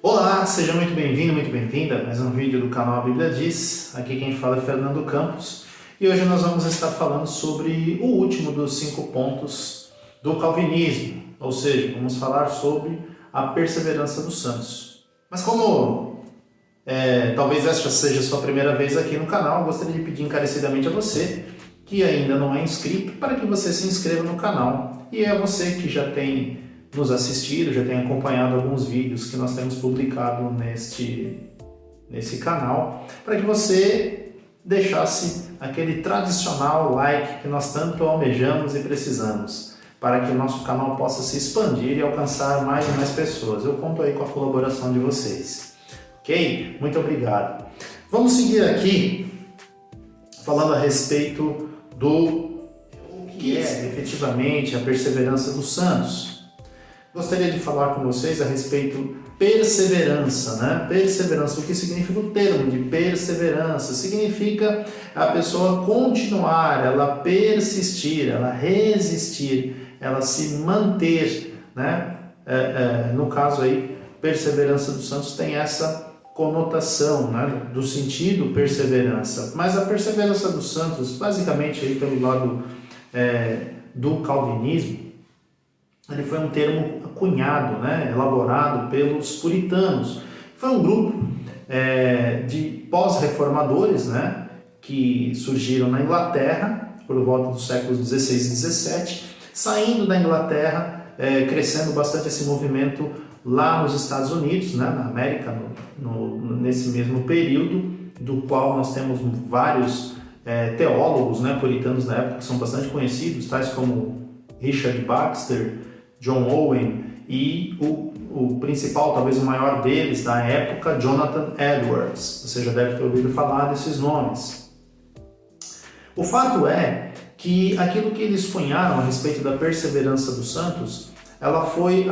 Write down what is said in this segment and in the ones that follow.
Olá, seja muito bem-vindo, muito bem-vinda a mais um vídeo do canal A Bíblia Diz. Aqui quem fala é Fernando Campos e hoje nós vamos estar falando sobre o último dos 5 pontos do calvinismo, ou seja, vamos falar sobre a perseverança dos santos. Mas como talvez esta seja a sua primeira vez aqui no canal, gostaria de pedir encarecidamente a você que ainda não é inscrito para que você se inscreva no canal, e é você que já tem nos assistido, já tem acompanhado alguns vídeos que nós temos publicado nesse canal, para que você deixasse aquele tradicional like que nós tanto almejamos e precisamos, para que o nosso canal possa se expandir e alcançar mais e mais pessoas. Eu conto aí com a colaboração de vocês. Ok? Muito obrigado. Vamos seguir aqui falando a respeito do que é efetivamente a perseverança dos santos. Gostaria de falar com vocês a respeito perseverança, né? Perseverança, o que significa o termo de perseverança? Significa a pessoa continuar, ela persistir, ela resistir, ela se manter, né? No caso aí, perseverança dos santos tem essa conotação, né? Do sentido perseverança. Mas a perseverança dos santos, basicamente aí pelo lado do calvinismo, ele foi um termo cunhado, né, elaborado pelos puritanos. Foi um grupo de pós-reformadores, né, que surgiram na Inglaterra por volta dos séculos 16 e 17, saindo da Inglaterra, crescendo bastante esse movimento lá nos Estados Unidos, né, na América, nesse mesmo período, do qual nós temos vários teólogos, né, puritanos na época que são bastante conhecidos, tais como Richard Baxter, John Owen e o principal, talvez o maior deles da época, Jonathan Edwards. Você já deve ter ouvido falar desses nomes. O fato é que aquilo que eles cunharam a respeito da perseverança dos santos, ela foi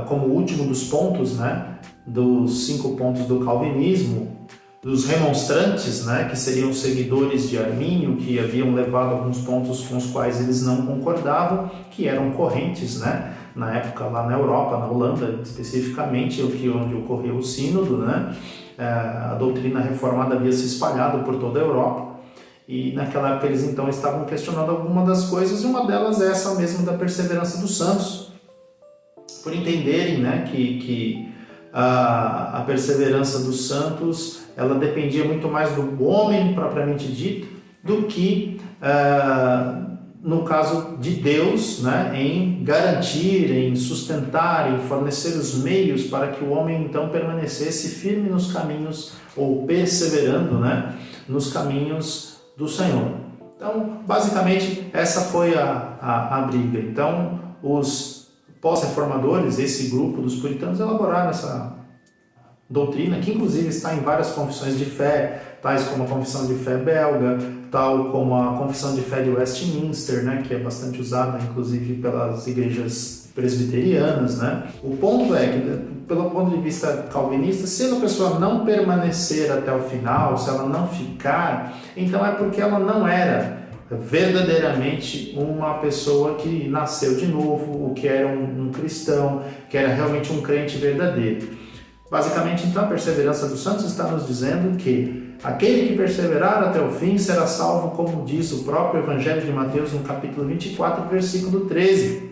como o último dos pontos, né, dos 5 pontos do calvinismo, dos remonstrantes, né, que seriam seguidores de Armínio, que haviam levado alguns pontos com os quais eles não concordavam, que eram correntes, né, na época lá na Europa, na Holanda especificamente, onde ocorreu o sínodo, né, a doutrina reformada havia se espalhado por toda a Europa, e naquela época eles então estavam questionando algumas das coisas, e uma delas é essa mesmo da perseverança dos santos, por entenderem, né, que a perseverança dos santos ela dependia muito mais do homem propriamente dito do que no caso de Deus, né, em garantir, em sustentar, em fornecer os meios para que o homem então permanecesse firme nos caminhos, ou perseverando, né, nos caminhos do Senhor. Então, basicamente, essa foi a briga. Então, os pós-reformadores, esse grupo dos puritanos, elaboraram essa doutrina, que inclusive está em várias confissões de fé, tais como a confissão de fé belga, tal como a confissão de fé de Westminster, né, que é bastante usada inclusive pelas igrejas presbiterianas, né. O ponto é que, pelo ponto de vista calvinista, se a pessoa não permanecer até o final, se ela não ficar, então é porque ela não era verdadeiramente uma pessoa que nasceu de novo, que era um cristão, que era realmente um crente verdadeiro. Basicamente, então, a perseverança dos santos está nos dizendo que aquele que perseverar até o fim será salvo, como diz o próprio Evangelho de Mateus no capítulo 24, versículo 13.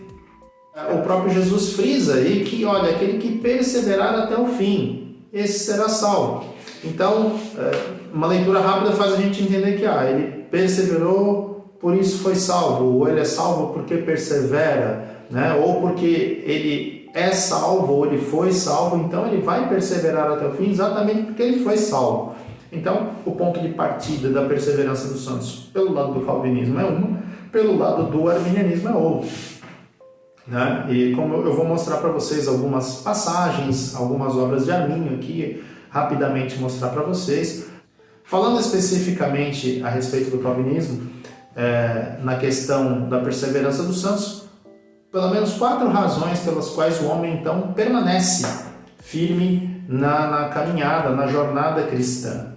O próprio Jesus frisa aí que, olha, aquele que perseverar até o fim, esse será salvo. Então, uma leitura rápida faz a gente entender que ele perseverou, por isso foi salvo, ou ele é salvo porque persevera, né? Ou porque ele é salvo, ou ele foi salvo, então ele vai perseverar até o fim exatamente porque ele foi salvo. Então, o ponto de partida da perseverança dos santos pelo lado do calvinismo é uma, pelo lado do arminianismo é outro, né? E como eu vou mostrar para vocês algumas passagens, algumas obras de Armínio aqui, rapidamente mostrar para vocês. Falando especificamente a respeito do calvinismo, na questão da perseverança dos santos, pelo menos 4 razões pelas quais o homem então permanece firme na caminhada, na jornada cristã.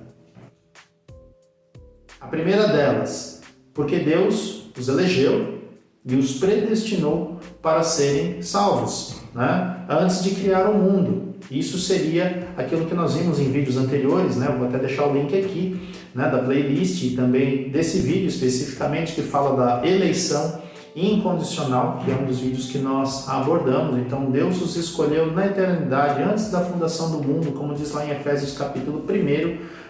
A primeira delas, porque Deus os elegeu e os predestinou para serem salvos, né? Antes de criar o mundo. Isso seria aquilo que nós vimos em vídeos anteriores, né? Eu vou até deixar o link aqui, né, da playlist e também desse vídeo especificamente que fala da eleição incondicional, que é um dos vídeos que nós abordamos. Então Deus os escolheu na eternidade, antes da fundação do mundo, como diz lá em Efésios capítulo 1,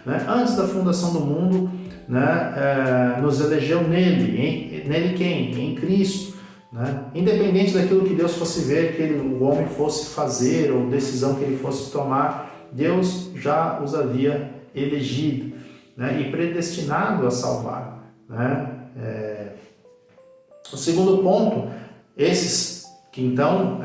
né? Antes da fundação do mundo, né, nos elegeu nele. Nele quem? Em Cristo. Né? Independente daquilo que Deus fosse ver, que o homem fosse fazer ou decisão que ele fosse tomar, Deus já os havia elegido, né, e predestinado a salvar, né? O segundo ponto, esses que então,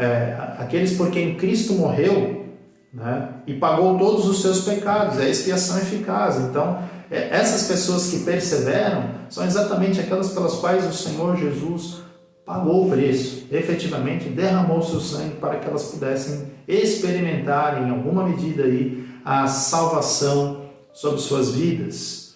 aqueles por quem Cristo morreu, né, e pagou todos os seus pecados, é a expiação eficaz. Então, essas pessoas que perseveram são exatamente aquelas pelas quais o Senhor Jesus pagou o preço, efetivamente derramou seu sangue para que elas pudessem experimentar em alguma medida aí a salvação sobre suas vidas.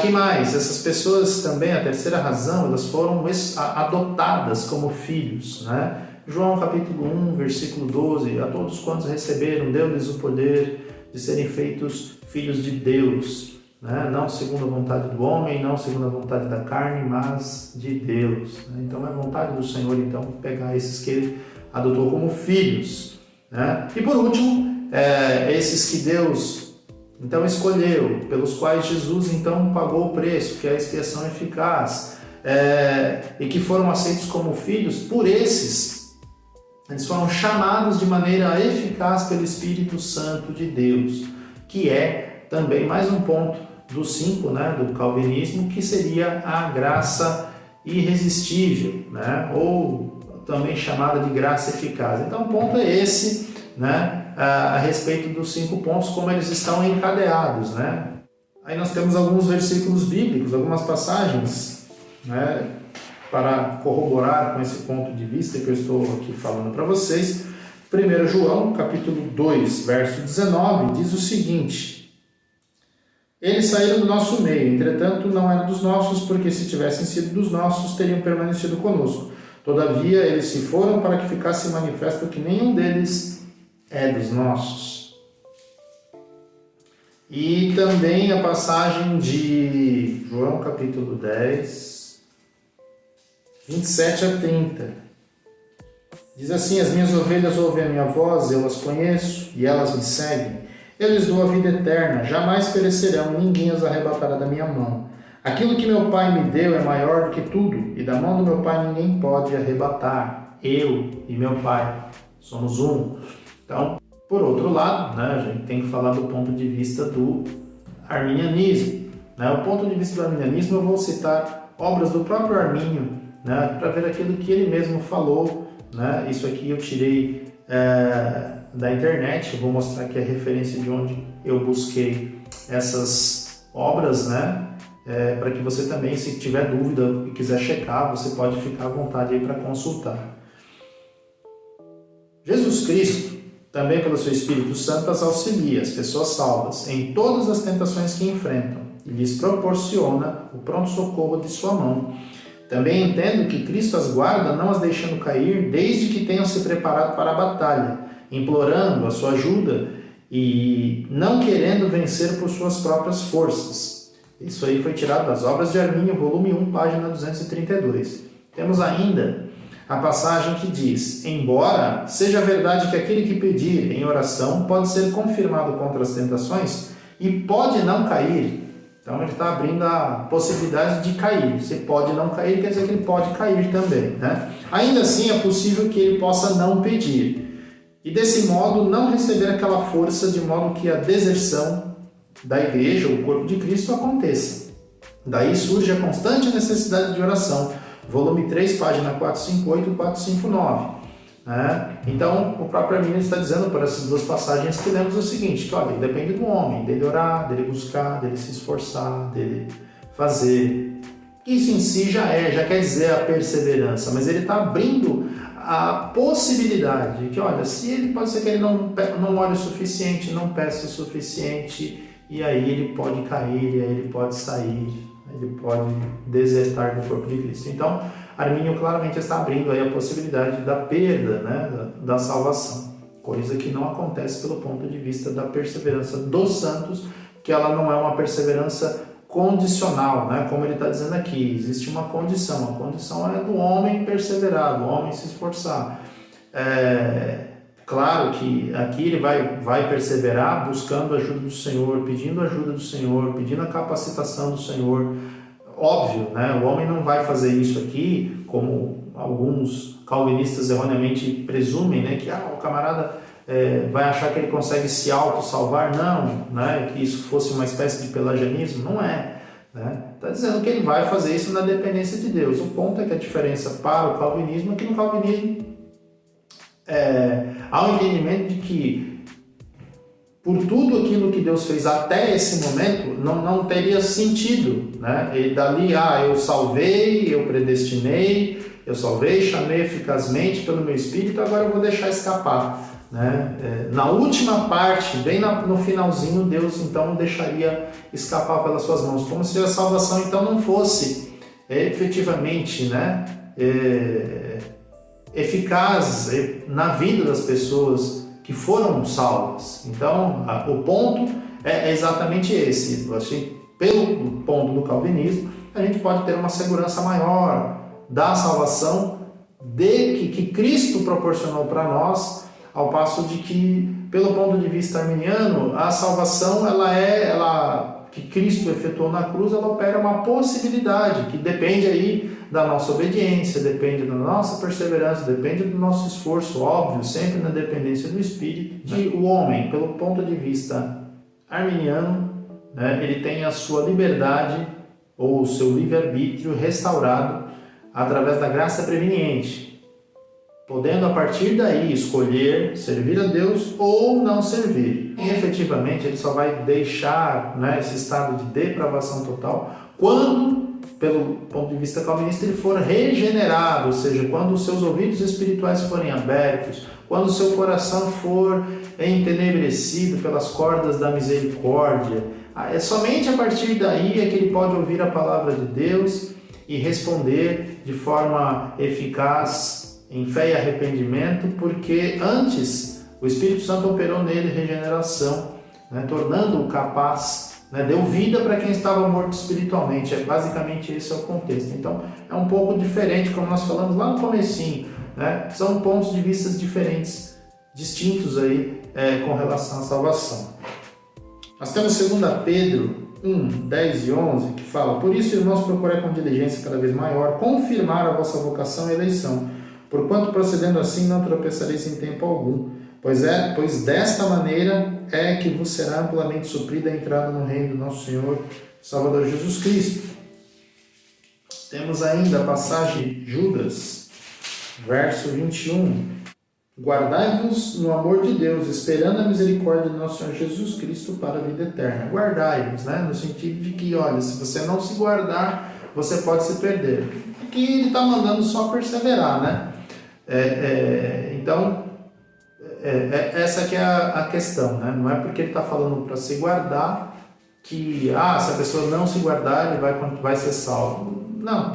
Que mais? Essas pessoas também, a terceira razão, elas foram adotadas como filhos, né? João capítulo 1, versículo 12, a todos quantos receberam, deu-lhes o poder de serem feitos filhos de Deus, né? Não segundo a vontade do homem, não segundo a vontade da carne, mas de Deus, né? Então é vontade do Senhor então pegar esses que Ele adotou como filhos, né? E por último, esses que Deus então escolheu, pelos quais Jesus então pagou o preço, que é a expiação eficaz, e que foram aceitos como filhos, por esses, eles foram chamados de maneira eficaz pelo Espírito Santo de Deus, que é também mais um ponto dos 5, né, do calvinismo, que seria a graça irresistível, né, ou também chamada de graça eficaz. Então o ponto é esse, né, a respeito dos 5 pontos, como eles estão encadeados, né? Aí nós temos alguns versículos bíblicos, algumas passagens, né, para corroborar com esse ponto de vista que eu estou aqui falando para vocês. 1 João, capítulo 2, verso 19, diz o seguinte: eles saíram do nosso meio, entretanto não eram dos nossos, porque se tivessem sido dos nossos, teriam permanecido conosco. Todavia eles se foram para que ficasse manifesto que nenhum deles é dos nossos. E também a passagem de João capítulo 10, 27 a 30. Diz assim: as minhas ovelhas ouvem a minha voz, eu as conheço e elas me seguem. Eu lhes dou a vida eterna, jamais perecerão, ninguém as arrebatará da minha mão. Aquilo que meu Pai me deu é maior do que tudo, e da mão do meu Pai ninguém pode arrebatar. Eu e meu Pai somos um. Então, por outro lado, né, a gente tem que falar do ponto de vista do arminianismo, né? O ponto de vista do arminianismo, eu vou citar obras do próprio Armínio, né, para ver aquilo que ele mesmo falou, né? Isso aqui eu tirei da internet, eu vou mostrar aqui a referência de onde eu busquei essas obras, né? Para que você também, se tiver dúvida e quiser checar, você pode ficar à vontade aí para consultar. Jesus Cristo, também pelo seu Espírito Santo, as auxilia, as pessoas salvas, em todas as tentações que enfrentam e lhes proporciona o pronto-socorro de sua mão. Também entendo que Cristo as guarda, não as deixando cair, desde que tenham se preparado para a batalha, implorando a sua ajuda e não querendo vencer por suas próprias forças. Isso aí foi tirado das Obras de Armínio, volume 1, página 232. Temos ainda a passagem que diz: embora seja verdade que aquele que pedir em oração pode ser confirmado contra as tentações e pode não cair. Então ele está abrindo a possibilidade de cair. Se pode não cair, quer dizer que ele pode cair também, né? Ainda assim é possível que ele possa não pedir. E desse modo não receber aquela força, de modo que a deserção da igreja, o corpo de Cristo, aconteça. Daí surge a constante necessidade de oração. Volume 3, página 458 e 459. Né? Então, o próprio Armínio está dizendo por essas duas passagens que lemos o seguinte, que olha, depende do homem, dele orar, dele buscar, dele se esforçar, dele fazer. Isso em si já quer dizer a perseverança, mas ele está abrindo a possibilidade de que, olha, se ele pode ser que ele não ore o suficiente, não peça o suficiente, e aí ele pode cair, e aí ele pode sair, ele pode desertar do corpo de Cristo. Então, Armínio claramente está abrindo aí a possibilidade da perda, né, da salvação. coisa que não acontece pelo ponto de vista da perseverança dos santos, que ela não é uma perseverança condicional, né? Como ele está dizendo aqui, existe uma condição, a condição é do homem perseverar, do homem se esforçar. Claro que aqui ele vai perseverar buscando a ajuda do Senhor, pedindo a ajuda do Senhor, pedindo a capacitação do Senhor. Óbvio, né? O homem não vai fazer isso aqui, como alguns calvinistas erroneamente presumem, né? Que o camarada vai achar que ele consegue se auto-salvar. Não, né? Que isso fosse uma espécie de pelagianismo. Não é. Está dizendo que ele vai fazer isso na dependência de Deus. O ponto é que a diferença para o calvinismo é que no calvinismo há um entendimento de que por tudo aquilo que Deus fez até esse momento, não teria sentido, né? E dali, eu salvei, eu predestinei, eu salvei, chamei eficazmente pelo meu Espírito, agora eu vou deixar escapar, né? Na última parte, bem no finalzinho, Deus então deixaria escapar pelas suas mãos, como se a salvação então não fosse efetivamente, né? Eficaz na vida das pessoas que foram salvas. Então, o ponto é exatamente esse. Assim, pelo ponto do calvinismo, a gente pode ter uma segurança maior da salvação que Cristo proporcionou para nós, ao passo de que, pelo ponto de vista arminiano, a salvação que Cristo efetuou na cruz, ela opera uma possibilidade que depende aí da nossa obediência, depende da nossa perseverança, depende do nosso esforço, óbvio, sempre na dependência do Espírito. Que o homem, pelo ponto de vista arminiano, né, ele tem a sua liberdade ou o seu livre-arbítrio restaurado através da graça preveniente, podendo a partir daí escolher servir a Deus ou não servir. E efetivamente ele só vai deixar, né, esse estado de depravação total quando, pelo ponto de vista calvinista, ele for regenerado, ou seja, quando os seus ouvidos espirituais forem abertos, quando o seu coração for entenebrecido pelas cordas da misericórdia. Somente a partir daí é que ele pode ouvir a palavra de Deus e responder de forma eficaz em fé e arrependimento, porque antes o Espírito Santo operou nele regeneração, né, tornando-o capaz, né, deu vida para quem estava morto espiritualmente. Basicamente esse é o contexto. Então é um pouco diferente, como nós falamos lá no comecinho, né? São pontos de vista diferentes, distintos aí com relação à salvação. Nós temos 2 Pedro 1, 10 e 11, que fala: por isso, irmãos, procurai com diligência cada vez maior confirmar a vossa vocação e eleição, porquanto procedendo assim não tropeçareis em tempo algum, pois desta maneira é que vos será amplamente suprida a entrada no reino do nosso Senhor Salvador Jesus Cristo. Temos ainda a passagem Judas, verso 21. Guardai-vos no amor de Deus, esperando a misericórdia do nosso Senhor Jesus Cristo para a vida eterna. Guardai-vos, né? No sentido de que, olha, se você não se guardar, você pode se perder. Aqui ele está mandando só perseverar, né? Então, essa que é a questão, né? Não é porque ele está falando para se guardar que, se a pessoa não se guardar, ele vai ser salvo. Não.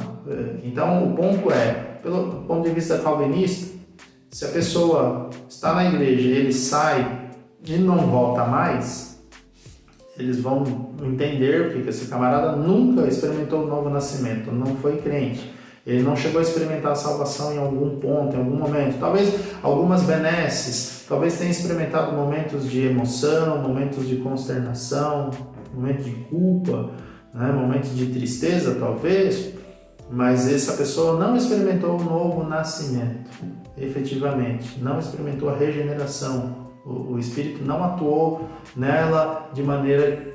Então, o ponto pelo ponto de vista calvinista, se a pessoa está na igreja e ele sai e não volta mais, eles vão entender que esse camarada nunca experimentou o novo nascimento, não foi crente. Ele não chegou a experimentar a salvação em algum ponto, em algum momento. Talvez algumas benesses, talvez tenha experimentado momentos de emoção, momentos de consternação, momentos de culpa, né? Momentos de tristeza, talvez. Mas essa pessoa não experimentou o novo nascimento, efetivamente. Não experimentou a regeneração. O Espírito não atuou nela de maneira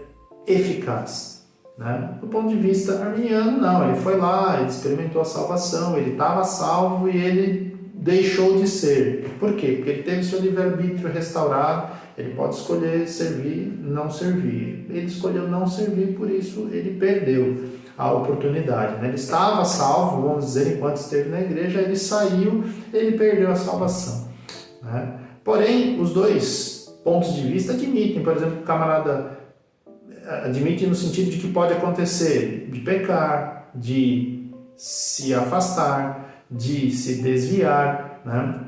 eficaz. Né? Do ponto de vista arminiano, não, ele foi lá, ele experimentou a salvação, ele estava salvo e ele deixou de ser. Por quê? Porque ele teve seu livre-arbítrio restaurado, ele pode escolher servir, não servir. Ele escolheu não servir, por isso ele perdeu a oportunidade. Né? Ele estava salvo, vamos dizer, enquanto esteve na igreja, ele saiu, ele perdeu a salvação. Né? Porém, os dois pontos de vista admitem, por exemplo, o camarada admite no sentido de que pode acontecer de pecar, de se afastar, de se desviar, né?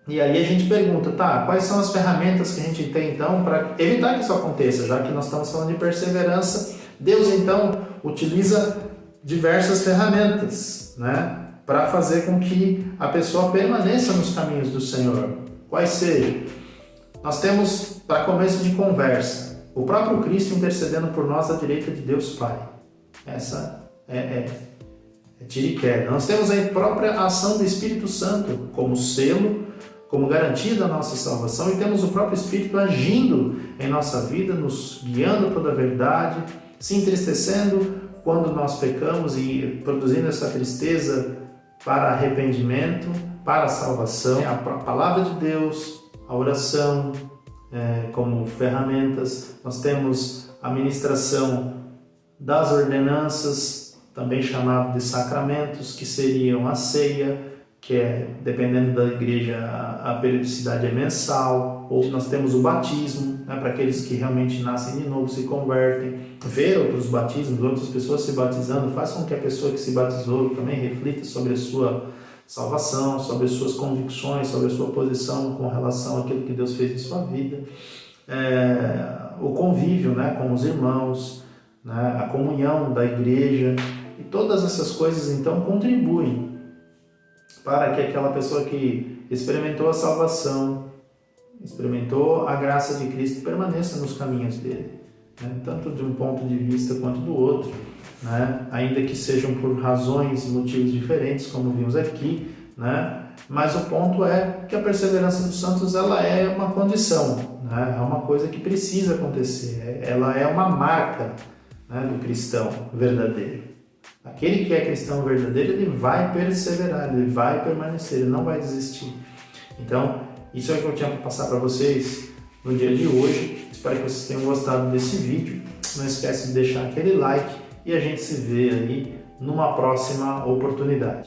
E aí a gente pergunta, tá, quais são as ferramentas que a gente tem então para evitar que isso aconteça, já que nós estamos falando de perseverança. Deus então utiliza diversas ferramentas, né, para fazer com que a pessoa permaneça nos caminhos do Senhor. Quais sejam? Nós temos, para começo de conversa, o próprio Cristo intercedendo por nós à direita de Deus Pai. Essa é tira e queda. Nós temos a própria ação do Espírito Santo como selo, como garantia da nossa salvação, e temos o próprio Espírito agindo em nossa vida, nos guiando a toda a verdade, se entristecendo quando nós pecamos e produzindo essa tristeza para arrependimento, para a salvação. A palavra de Deus, a oração como ferramentas. Nós temos a ministração das ordenanças, também chamado de sacramentos, que seriam a ceia, que dependendo da igreja, a periodicidade é mensal, ou nós temos o batismo, né, para aqueles que realmente nascem de novo, se convertem, ver outros batismos, outras pessoas se batizando, faz com que a pessoa que se batizou também reflita sobre a sua salvação, sobre as suas convicções, sobre a sua posição com relação àquilo que Deus fez em sua vida, o convívio, né, com os irmãos, né, a comunhão da igreja, e todas essas coisas então contribuem para que aquela pessoa que experimentou a salvação, experimentou a graça de Cristo, permaneça nos caminhos dele, né? Tanto de um ponto de vista quanto do outro, né? Ainda que sejam por razões e motivos diferentes, como vimos aqui, né? Mas o ponto é que a perseverança dos santos ela é uma condição, né? É uma coisa que precisa acontecer, ela é uma marca, né, do cristão verdadeiro. Aquele que é cristão verdadeiro, ele vai perseverar, ele vai permanecer, ele não vai desistir. Então, isso é o que eu tinha para passar para vocês no dia de hoje. Espero que vocês tenham gostado desse vídeo. Não esquece de deixar aquele like e a gente se vê aí numa próxima oportunidade.